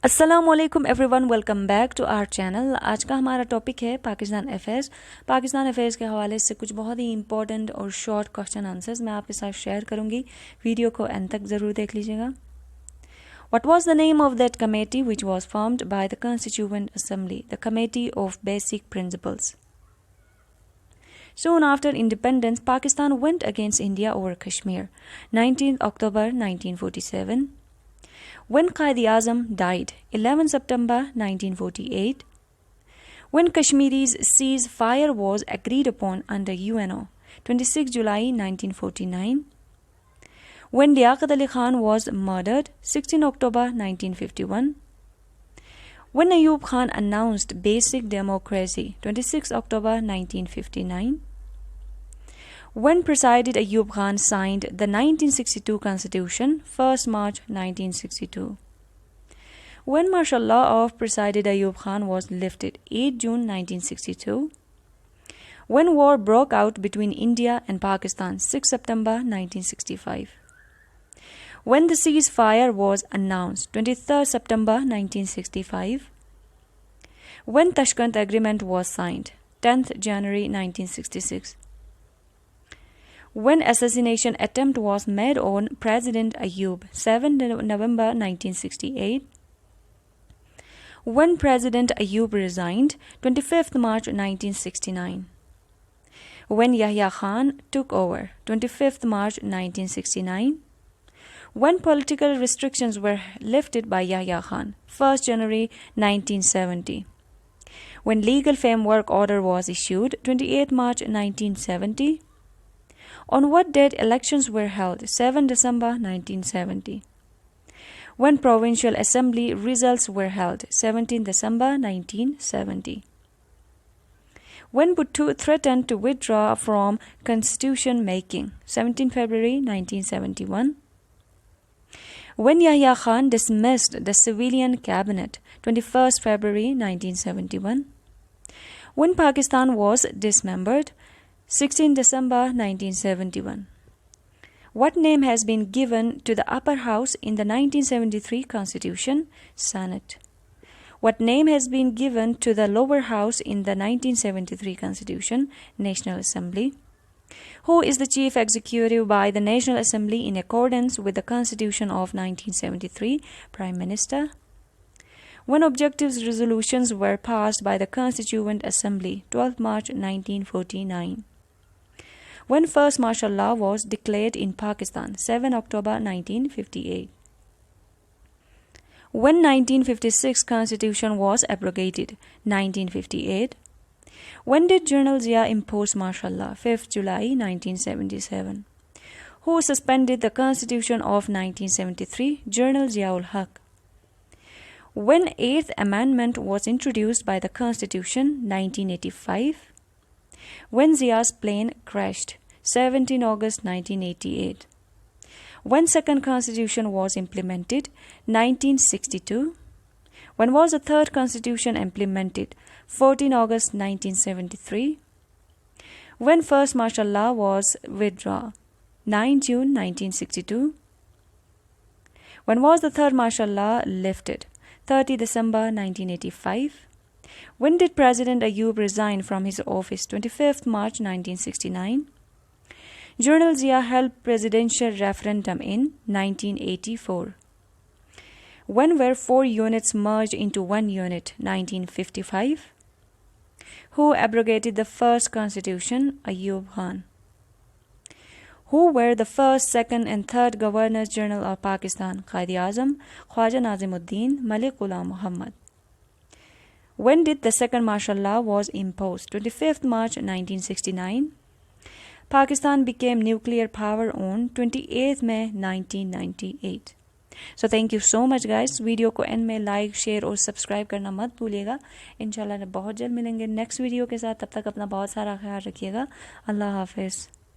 अस्सलामुअलैकुम everyone, welcome back to our channel. आज का हमारा टॉपिक है पाकिस्तान अफेयर्स। पाकिस्तान अफेयर्स के हवाले से कुछ बहुत ही इंपॉर्टेंट और शॉर्ट क्वेश्चन आंसर्स मैं आपके साथ शेयर करूंगी। वीडियो को एंड तक ज़रूर देख लीजिएगा। What was the name of that committee which was formed by the Constituent Assembly? The Committee of Basic Principles. Soon after independence, Pakistan went against India over Kashmir. 19th October 1947. When Quaid-e-Azam died, 11 September 1948. When Kashmiri's ceasefire was agreed upon under UNO, 26 July 1949. When Liaqat Ali Khan was murdered, 16 October 1951. When Ayub Khan announced basic democracy, 26 October 1959. When President Ayub Khan signed the 1962 Constitution, 1st March 1962. When martial law of President Ayub Khan was lifted, 8 June 1962. When war broke out between India and Pakistan, 6 September 1965. When the ceasefire was announced, 23rd September 1965. When Tashkent Agreement was signed, 10th January 1966. When assassination attempt was made on President Ayub, 7 November 1968. When President Ayub resigned, 25th March 1969. When Yahya Khan took over, 25th March 1969. When political restrictions were lifted by Yahya Khan, 1st January 1970. When legal framework order was issued, 28 March 1970. On what date elections were held, 7 December 1970. When provincial assembly results were held, 17 December 1970. When Bhutto threatened to withdraw from constitution making, 17 February 1971. When Yahya Khan dismissed the civilian cabinet, 21st February 1971. When Pakistan was dismembered, 16 December 1971. What name has been given to the upper house in the 1973 Constitution? Senate. What name has been given to the lower house in the 1973 Constitution? National Assembly. Who is the chief executive by the National Assembly in accordance with the Constitution of 1973? Prime Minister. When objectives resolutions were passed by the Constituent Assembly, 12 March 1949. When first martial law was declared in Pakistan, 7 October 1958. When 1956 Constitution was abrogated, 1958. When did General Zia impose martial law? 5th July 1977. Who suspended the Constitution of 1973? General Ziaul Haq. When 8th Amendment was introduced by the Constitution? 1985. When Zia's plane crashed? 17 August 1988. When second Constitution was implemented? 1962. When was the third Constitution implemented? 14 August 1973. When first martial law was withdrawn? 9 June 1962. When was the third martial law lifted? 30 December 1985. When did President Ayub resign from his office? 25th March 1969. General Zia held presidential referendum in 1984. When were 4 units merged into 1 unit? 1955. Who abrogated the first constitution? Ayub Khan. Who were the first, second and third governors general of Pakistan? Quaid-e-Azam, Khwaja Nazimuddin, Malik Ghulam Muhammad. When did the second martial law was imposed? 25th March 1969. Pakistan became nuclear power on 28th May 1998. So thank you so much guys. Video को and में like, share और subscribe करना मत भूलिएगा। इंशाल्लाह बहुत जल्द मिलेंगे नेक्स्ट वीडियो के साथ। तब तक अपना बहुत सारा ख्याल रखिएगा। अल्लाह हाफिज़।